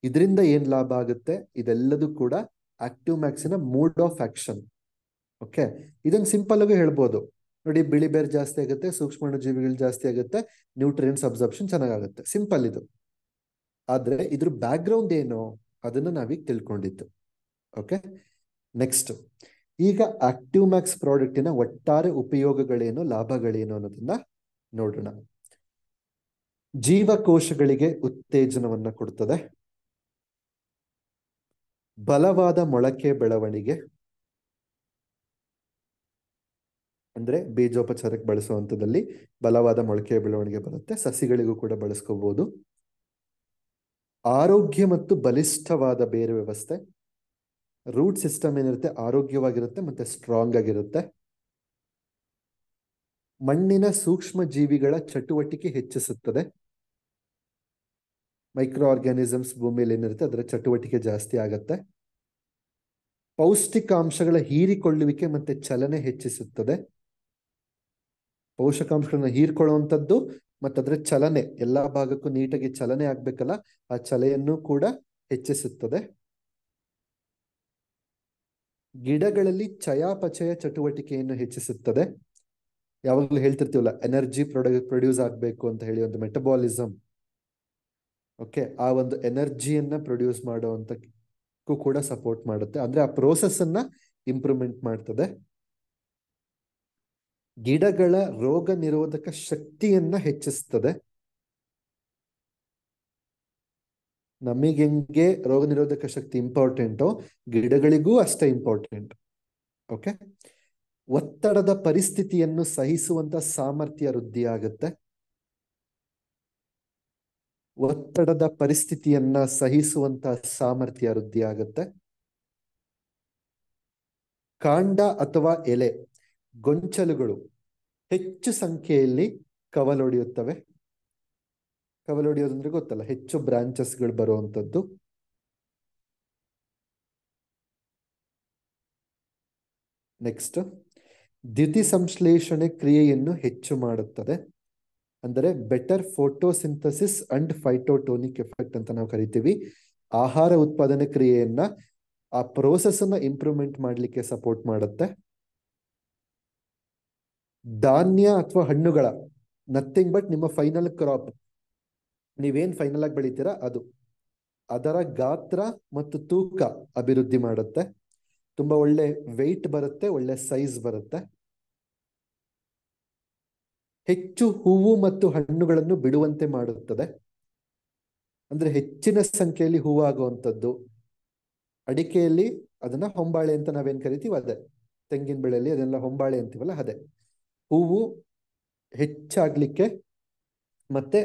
ಇದರಿಂದ ಏನ್ ಲಾಭ ಆಗುತ್ತೆ, ಇದೆಲ್ಲದೂ ಕೂಡ ಆಕ್ಟಿವ್ ಮ್ಯಾಕ್ಸಿನ ಮೂಡ್ ಆಫ್ ಆಕ್ಷನ್. ಓಕೆ, ಇದನ್ನ ಸಿಂಪಲ್ ಆಗಿ ಹೇಳ್ಬೋದು. ನೋಡಿ, ಬಿಳಿ ಬೇರ್ ಜಾಸ್ತಿ ಆಗುತ್ತೆ, ಸೂಕ್ಷ್ಮಾಣು ಜೀವಿಗಳು ಜಾಸ್ತಿ ಆಗುತ್ತೆ, ನ್ಯೂಟ್ರಿಯೆಂಟ್ಸ್ ಅಬ್ಸಾರ್ಪ್ಷನ್ ಚೆನ್ನಾಗಾಗುತ್ತೆ. ಸಿಂಪಲ್ ಇದು. ಆದ್ರೆ ಇದ್ರ ಬ್ಯಾಕ್ ಗ್ರೌಂಡ್ ಏನು ಅದನ್ನ ನಾವೀಗ ತಿಳ್ಕೊಂಡಿದ್ದು. ಓಕೆ, ನೆಕ್ಸ್ಟ್, ಈಗ ಆಕ್ಟಿವ್ ಮ್ಯಾಕ್ಸ್ ಪ್ರಾಡಕ್ಟಿನ ಒಟ್ಟಾರೆ ಉಪಯೋಗಗಳೇನು, ಲಾಭಗಳೇನು ಅನ್ನೋದನ್ನ ನೋಡೋಣ. ಜೀವಕೋಶಗಳಿಗೆ ಉತ್ತೇಜನವನ್ನ ಕೊಡ್ತದೆ, ಬಲವಾದ ಮೊಳಕೆ ಬೆಳವಣಿಗೆ ಅಂದ್ರೆ ಬೀಜೋಪಚಾರಕ್ಕೆ ಬಳಸುವಂಥದ್ದಲ್ಲಿ ಬಲವಾದ ಮೊಳಕೆ ಬೆಳವಣಿಗೆ ಬರುತ್ತೆ, ಸಸಿಗಳಿಗೂ ಕೂಡ ಬಳಸ್ಕೋಬಹುದು. ಆರೋಗ್ಯ ಮತ್ತು ಬಲಿಷ್ಠವಾದ ಬೇರು ವ್ಯವಸ್ಥೆ, ರೂಟ್ ಸಿಸ್ಟಮ್ ಏನಿರುತ್ತೆ ಆರೋಗ್ಯವಾಗಿರುತ್ತೆ ಮತ್ತೆ ಸ್ಟ್ರಾಂಗ್ ಆಗಿರುತ್ತೆ. ಮಣ್ಣಿನ ಸೂಕ್ಷ್ಮ ಜೀವಿಗಳ ಚಟುವಟಿಕೆ ಹೆಚ್ಚಿಸುತ್ತದೆ. ಮೈಕ್ರೋ ಆರ್ಗ್ಯಾನಿಸಮ್ಸ್ ಭೂಮಿಯಲ್ಲಿ ಏನಿರುತ್ತೆ ಅದರ ಚಟುವಟಿಕೆ ಜಾಸ್ತಿ ಆಗತ್ತೆ. ಪೌಷ್ಟಿಕಾಂಶಗಳ ಹೀರಿಕೊಳ್ಳುವಿಕೆ ಮತ್ತೆ ಚಲನೆ ಹೆಚ್ಚಿಸುತ್ತದೆ. ಪೋಷಕಾಂಶಗಳನ್ನ ಹೀರ್ಕೊಳ್ಳುವಂಥದ್ದು ಮತ್ತೆ ಅದರ ಚಲನೆ, ಎಲ್ಲಾ ಭಾಗಕ್ಕೂ ನೀಟಾಗಿ ಚಲನೆ ಆಗ್ಬೇಕಲ್ಲ, ಆ ಚಲೆಯನ್ನು ಕೂಡ ಹೆಚ್ಚಿಸುತ್ತದೆ. ಗಿಡಗಳಲ್ಲಿ ಚಯಾಪಚಯ ಚಟುವಟಿಕೆಯನ್ನು ಹೆಚ್ಚಿಸುತ್ತದೆ. ಯಾವಾಗಲೂ ಹೇಳ್ತಿರ್ತೀವಲ್ಲ ಎನರ್ಜಿ ಪ್ರೊಡ್ಯೂಸ್ ಆಗ್ಬೇಕು ಅಂತ ಹೇಳಿ, ಒಂದು ಮೆಟಬಾಲಿಸಮ್. ಓಕೆ, ಆ ಒಂದು ಎನರ್ಜಿಯನ್ನ ಪ್ರೊಡ್ಯೂಸ್ ಮಾಡುವಂತಕ್ಕೂ ಕೂಡ ಸಪೋರ್ಟ್ ಮಾಡುತ್ತೆ, ಅಂದ್ರೆ ಆ ಪ್ರೋಸೆಸ್ ಅನ್ನ ಇಂಪ್ರೂವ್ಮೆಂಟ್ ಮಾಡ್ತದೆ. ಗಿಡಗಳ ರೋಗ ನಿರೋಧಕ ಶಕ್ತಿಯನ್ನ ಹೆಚ್ಚಿಸ್ತದೆ. ನಮಗೆ ಹೆಂಗೆ ರೋಗ ನಿರೋಧಕ ಶಕ್ತಿ ಇಂಪಾರ್ಟೆಂಟೋ ಗಿಡಗಳಿಗೂ ಅಷ್ಟೇ ಇಂಪಾರ್ಟೆಂಟ್. ಓಕೆ. ಒತ್ತಡದ ಪರಿಸ್ಥಿತಿಯನ್ನು ಸಹಿಸುವಂತ ಸಾಮರ್ಥ್ಯ ವೃದ್ಧಿ ಆಗುತ್ತೆ. ಒತ್ತಡದ ಪರಿಸ್ಥಿತಿಯನ್ನ ಸಹಿಸುವಂತ ಸಾಮರ್ಥ್ಯ ವೃದ್ಧಿ ಆಗುತ್ತೆ. ಕಾಂಡ ಅಥವಾ ಎಲೆ ಗೊಂಚಲುಗಳು ಹೆಚ್ಚು ಸಂಖ್ಯೆಯಲ್ಲಿ ಕವಲೊಡೆಯುತ್ತವೆ. ಕವಲೊಡೆಯೋದಂದ್ರೆ ಗೊತ್ತಲ್ಲ, ಹೆಚ್ಚು ಬ್ರಾಂಚಸ್ಗಳು ಬರುವಂತದ್ದು. ನೆಕ್ಸ್ಟ್, ದ್ಯುತಿ ಸಂಶ್ಲೇಷಣೆ ಕ್ರಿಯೆಯನ್ನು ಹೆಚ್ಚು ಮಾಡುತ್ತದೆ. ಅಂದರೆ ಬೆಟರ್ ಫೋಟೋಸಿಂಥಸಿಸ್ ಅಂಡ್ ಫೈಟೋಟೋನಿಕ್ ಎಫೆಕ್ಟ್ ಅಂತ ನಾವು ಕರಿತೀವಿ. ಆಹಾರ ಉತ್ಪಾದನೆ ಕ್ರಿಯೆಯನ್ನ, ಆ ಪ್ರೋಸೆಸ್ ಅನ್ನ ಇಂಪ್ರೂವ್ಮೆಂಟ್ ಮಾಡಲಿಕ್ಕೆ ಸಪೋರ್ಟ್ ಮಾಡುತ್ತೆ. ಧಾನ್ಯ ಅಥವಾ ಹಣ್ಣುಗಳ, ನಥಿಂಗ್ ಬಟ್ ನಿಮ್ಮ ಫೈನಲ್ ಕ್ರಾಪ್, ನೀವೇನ್ ಫೈನಲ್ ಆಗಿ ಬೆಳಿತೀರಾ ಅದು, ಅದರ ಗಾತ್ರ ಮತ್ತು ತೂಕ ಅಭಿವೃದ್ಧಿ ಮಾಡುತ್ತೆ. ತುಂಬಾ ಒಳ್ಳೆ ವೆಯ್ಟ್ ಬರುತ್ತೆ, ಒಳ್ಳೆ ಸೈಜ್ ಬರುತ್ತೆ. ಹೆಚ್ಚು ಹೂವು ಮತ್ತು ಹಣ್ಣುಗಳನ್ನು ಬಿಡುವಂತೆ ಮಾಡುತ್ತದೆ. ಅಂದ್ರೆ ಹೆಚ್ಚಿನ ಸಂಖ್ಯೆಯಲ್ಲಿ ಹೂವಾಗುವಂಥದ್ದು. ಅಡಿಕೆಯಲ್ಲಿ ಅದನ್ನ ಹೊಂಬಾಳೆ ಅಂತ ನಾವೇನ್ ಕರಿತೀವಿ ಅದೇ, ತೆಂಗಿನ ಬೆಳೆಯಲ್ಲಿ ಅದೆಲ್ಲ ಹೊಂಬಾಳೆ ಅಂತೀವಲ್ಲ ಅದೇ. ಹೂವು ಹೆಚ್ಚಾಗ್ಲಿಕ್ಕೆ ಮತ್ತೆ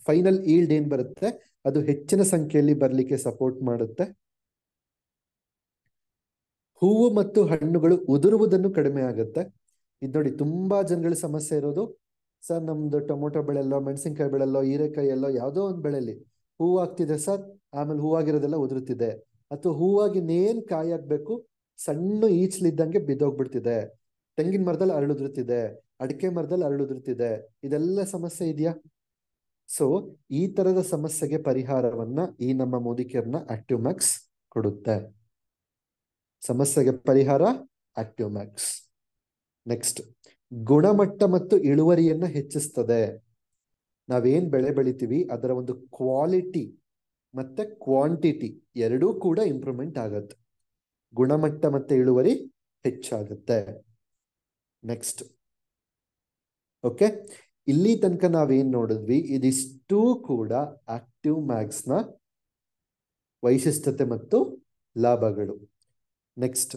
ಫೈನಲ್ ಈಲ್ಡ್ ಏನ್ ಬರುತ್ತೆ ಅದು ಹೆಚ್ಚಿನ ಸಂಖ್ಯೆಯಲ್ಲಿ ಬರ್ಲಿಕ್ಕೆ ಸಪೋರ್ಟ್ ಮಾಡುತ್ತೆ. ಹೂವು ಮತ್ತು ಹಣ್ಣುಗಳು ಉದುರುವುದನ್ನು ಕಡಿಮೆ ಆಗುತ್ತೆ. ಇದು ನೋಡಿ, ತುಂಬಾ ಜನಗಳ ಸಮಸ್ಯೆ ಇರೋದು, ಸರ್ ನಮ್ದು ಟೊಮೊಟೊ ಬೆಳೆಯಲ್ಲೋ, ಮೆಣಸಿನ್ಕಾಯಿ ಬೆಳೆಯಲ್ಲೋ, ಹೀರೆಕಾಯಿ ಎಲ್ಲೋ ಯಾವುದೋ ಒಂದು ಬೆಳೆಯಲ್ಲಿ ಹೂವು ಆಗ್ತಿದೆ ಸರ್, ಆಮೇಲೆ ಹೂವಾಗಿರೋದೆಲ್ಲ ಉದುರುತ್ತಿದೆ, ಅಥವಾ ಹೂವಾಗಿ ನೇನ್ ಕಾಯಿ ಆಗ್ಬೇಕು ಸಣ್ಣ ಈಚ್ಲಿದ್ದಂಗೆ ಬಿದ್ದೋಗ್ಬಿಡ್ತಿದೆ, ತೆಂಗಿನ ಮರದಲ್ಲಿ ಅರಳುದುರುತ್ತಿದೆ, ಅಡಿಕೆ ಮರದಲ್ಲಿ ಅರಳುದುರುತ್ತಿದೆ. ಇದೆಲ್ಲ ಸಮಸ್ಯೆ ಇದೆಯಾ? ಸೊ ಈ ತರದ ಸಮಸ್ಯೆಗೆ ಪರಿಹಾರವನ್ನ ಈ ನಮ್ಮ ಮೋದಿಕೇರ್ನ ಆಕ್ಟಿವ್ ಮ್ಯಾಕ್ಸ್ ಕೊಡುತ್ತೆ. ಸಮಸ್ಯೆಗೆ ಪರಿಹಾರ ಆಕ್ಟಿವ್ ಮ್ಯಾಕ್ಸ್. ನೆಕ್ಸ್ಟ್, ಗುಣಮಟ್ಟ ಮತ್ತು ಇಳುವರಿಯನ್ನ ಹೆಚ್ಚಿಸ್ತದೆ. ನಾವೇನ್ ಬೆಳೆ ಬೆಳಿತೀವಿ ಅದರ ಒಂದು ಕ್ವಾಲಿಟಿ ಮತ್ತೆ ಕ್ವಾಂಟಿಟಿ ಎರಡೂ ಕೂಡ ಇಂಪ್ರೂವ್ಮೆಂಟ್ ಆಗತ್ತೆ. ಗುಣಮಟ್ಟ ಮತ್ತೆ ಇಳುವರಿ ಹೆಚ್ಚಾಗುತ್ತೆ. ನೆಕ್ಸ್ಟ್, ಓಕೆ, ಇಲ್ಲಿ ತನಕ ನಾವೇನ್ ನೋಡಿದ್ವಿ ಇದಿಷ್ಟೂ ಕೂಡ ಆಕ್ಟಿವ್ ಮ್ಯಾಕ್ಸ್ ನ ವೈಶಿಷ್ಟ್ಯತೆ ಮತ್ತು ಲಾಭಗಳು. ನೆಕ್ಸ್ಟ್,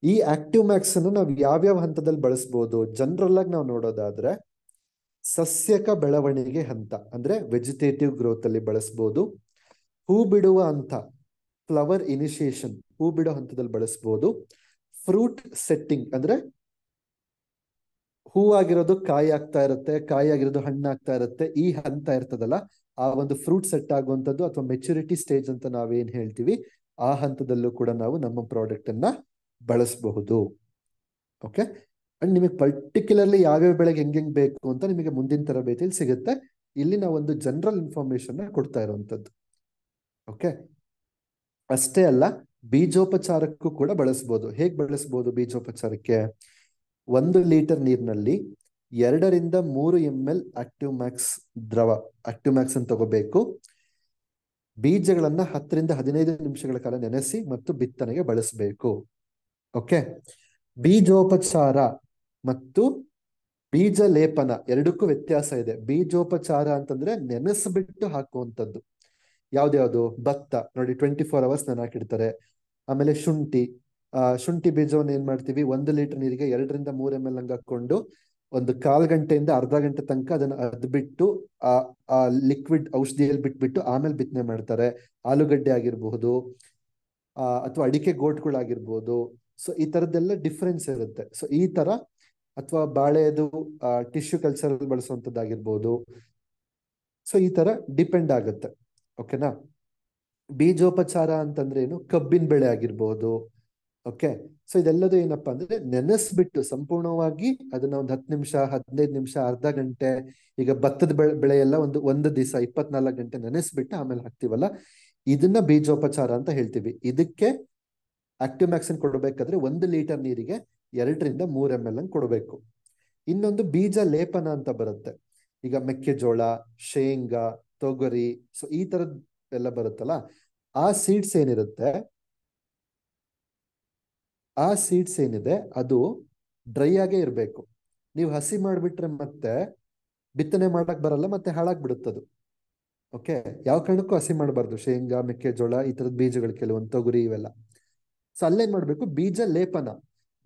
ಈ ಆಕ್ಟಿವ್ ಮ್ಯಾಕ್ಸ್ ಅನ್ನು ನಾವು ಯಾವ್ಯಾವ ಹಂತದಲ್ಲಿ ಬಳಸಬಹುದು? ಜನರಲ್ ಆಗಿ ನಾವು ನೋಡೋದಾದ್ರೆ ಸಸ್ಯಕ ಬೆಳವಣಿಗೆ ಹಂತ ಅಂದ್ರೆ ವೆಜಿಟೇಟಿವ್ ಗ್ರೋತ್ ಅಲ್ಲಿ ಬಳಸಬಹುದು. ಹೂ ಬಿಡುವ ಹಂತ, ಫ್ಲವರ್ ಇನಿಷಿಯೇಷನ್, ಹೂ ಬಿಡೋ ಹಂತದಲ್ಲಿ ಬಳಸಬಹುದು. ಫ್ರೂಟ್ ಸೆಟ್ಟಿಂಗ್ ಅಂದ್ರೆ ಹೂವಾಗಿರೋದು ಕಾಯಿ ಆಗ್ತಾ ಇರುತ್ತೆ, ಕಾಯಿ ಆಗಿರೋದು ಹಣ್ಣಾಗ್ತಾ ಇರುತ್ತೆ, ಈ ಹಂತ ಇರ್ತದಲ್ಲ, ಆ ಒಂದು ಫ್ರೂಟ್ ಸೆಟ್ ಆಗುವಂಥದ್ದು ಅಥವಾ ಮೆಚುರಿಟಿ ಸ್ಟೇಜ್ ಅಂತ ನಾವೇನ್ ಹೇಳ್ತೀವಿ, ಆ ಹಂತದಲ್ಲೂ ಕೂಡ ನಾವು ನಮ್ಮ ಪ್ರಾಡಕ್ಟ್ ಅನ್ನ ಬಳಸಬಹುದು. ಓಕೆ. ಅಂಡ್ ನಿಮಗೆ ಪರ್ಟಿಕ್ಯುಲರ್ಲಿ ಯಾವ್ಯಾವ ಬೆಳೆಗೆ ಹೆಂಗ್ ಬೇಕು ಅಂತ ನಿಮಗೆ ಮುಂದಿನ ತರಬೇತಿಯಲ್ಲಿ ಸಿಗುತ್ತೆ. ಇಲ್ಲಿ ನಾವು ಒಂದು ಜನರಲ್ ಇನ್ಫಾರ್ಮೇಶನ್ ಕೊಡ್ತಾ ಇರುವಂತದ್ದು. ಓಕೆ. ಅಷ್ಟೇ ಅಲ್ಲ, ಬೀಜೋಪಚಾರಕ್ಕೂ ಕೂಡ ಬಳಸಬಹುದು. ಹೇಗ್ ಬಳಸಬಹುದು ಬೀಜೋಪಚಾರಕ್ಕೆ? 1 ಲೀಟರ್ ನೀರಿನಲ್ಲಿ 2 ರಿಂದ 3 ml ಆಕ್ಟಿವ್ ಮ್ಯಾಕ್ಸ್ ದ್ರವ, ಆಕ್ಟಿವ್ ಮ್ಯಾಕ್ಸ್ ಅನ್ನು ತಗೋಬೇಕು. ಬೀಜಗಳನ್ನ 10 ರಿಂದ 15 ನಿಮಿಷಗಳ ಕಾಲ ನೆನೆಸಿ ಮತ್ತು ಬಿತ್ತನೆಗೆ ಬಳಸಬೇಕು. ಓಕೆ. ಬೀಜೋಪಚಾರ ಮತ್ತು ಬೀಜ ಲೇಪನ ಎರಡಕ್ಕೂ ವ್ಯತ್ಯಾಸ ಇದೆ. ಬೀಜೋಪಚಾರ ಅಂತಂದ್ರೆ ನೆನೆಸ್ಬಿಟ್ಟು ಹಾಕುವಂಥದ್ದು. ಯಾವ್ದ್ಯಾವ್ದು? ಭತ್ತ ನೋಡಿ, 24 hours ನೆನಾಕಿಡ್ತಾರೆ. ಆಮೇಲೆ ಶುಂಠಿ ಬೀಜವನ್ನು ಏನ್ ಮಾಡ್ತೀವಿ, 1 ಲೀಟರ್ ನೀರಿಗೆ 2 ರಿಂದ 3 ml ಹಂಗ ಹಾಕೊಂಡು ಒಂದು 1/4 ಗಂಟೆಯಿಂದ ಅರ್ಧ ಗಂಟೆ ತನಕ ಅದನ್ನ ಅದ್ಬಿಟ್ಟು ಆ ಲಿಕ್ವಿಡ್ ಔಷಧಿಯಲ್ಲಿ ಬಿಟ್ಬಿಟ್ಟು ಆಮೇಲೆ ಬಿತ್ತನೆ ಮಾಡ್ತಾರೆ. ಆಲೂಗಡ್ಡೆ ಆಗಿರಬಹುದು, ಅಥವಾ ಅಡಿಕೆ ಗೋಟ್ಗಳಾಗಿರ್ಬೋದು. ಸೊ ಈ ತರದ್ದೆಲ್ಲ ಡಿಫ್ರೆನ್ಸ್ ಇರುತ್ತೆ. ಸೊ ಈ ತರ, ಅಥವಾ ಬಾಳೆದು ಟಿಶ್ಯೂ ಕಲ್ಚರ್ ಬಳಸುವಂತದ್ದಾಗಿರ್ಬೋದು. ಸೊ ಈ ತರ ಡಿಪೆಂಡ್ ಆಗುತ್ತೆ. ಓಕೆನಾ? ಬೀಜೋಪಚಾರ ಅಂತಂದ್ರೆ ಏನು? ಕಬ್ಬಿನ ಬೆಳೆ ಆಗಿರ್ಬೋದು. ಓಕೆ. ಸೊ ಇದೆಲ್ಲದು ಏನಪ್ಪಾ ಅಂದ್ರೆ ನೆನೆಸ್ಬಿಟ್ಟು ಸಂಪೂರ್ಣವಾಗಿ ಅದನ್ನ ಒಂದು 10 ನಿಮಿಷ, 15 ನಿಮಿಷ, ಅರ್ಧ ಗಂಟೆ, ಈಗ ಭತ್ತದ ಬೆಳೆ ಎಲ್ಲ ಒಂದು ದಿವಸ 24 ಗಂಟೆ ನೆನೆಸ್ಬಿಟ್ಟು ಆಮೇಲೆ ಹಾಕ್ತಿವಲ್ಲ, ಇದನ್ನ ಬೀಜೋಪಚಾರ ಅಂತ ಹೇಳ್ತೀವಿ. ಇದಕ್ಕೆ ಆಕ್ಟಿವ್ ಮ್ಯಾಕ್ಸಿನ್ ಕೊಡಬೇಕಾದ್ರೆ 1 ಲೀಟರ್ ನೀರಿಗೆ 2 ರಿಂದ 3 ml ಅನ್ನು ಕೊಡಬೇಕು. ಇನ್ನೊಂದು ಬೀಜ ಲೇಪನ ಅಂತ ಬರುತ್ತೆ. ಈಗ ಮೆಕ್ಕೆಜೋಳ, ಶೇಂಗಾ, ತೊಗರಿ, ಸೊ ಈ ತರದ್ ಎಲ್ಲ ಬರುತ್ತಲ್ಲ, ಆ ಸೀಡ್ಸ್ ಏನಿರುತ್ತೆ, ಆ ಸೀಡ್ಸ್ ಏನಿದೆ ಅದು ಡ್ರೈ ಆಗೇ ಇರಬೇಕು. ನೀವು ಹಸಿ ಮಾಡಿಬಿಟ್ರೆ ಮತ್ತೆ ಬಿತ್ತನೆ ಮಾಡಕ್ ಬರಲ್ಲ, ಮತ್ತೆ ಹಾಳಾಗ್ಬಿಡುತ್ತದು. ಓಕೆ, ಯಾವ ಕಾರಣಕ್ಕೂ ಹಸಿ ಮಾಡಬಾರ್ದು. ಶೇಂಗಾ, ಮೆಕ್ಕೆಜೋಳ ಈ ತರದ ಬೀಜಗಳು, ಕೆಲವೊಂದು ತೊಗರಿ ಇವೆಲ್ಲ. ಸೊ ಅಲ್ಲೇನ್ ಮಾಡ್ಬೇಕು, ಬೀಜ ಲೇಪನ.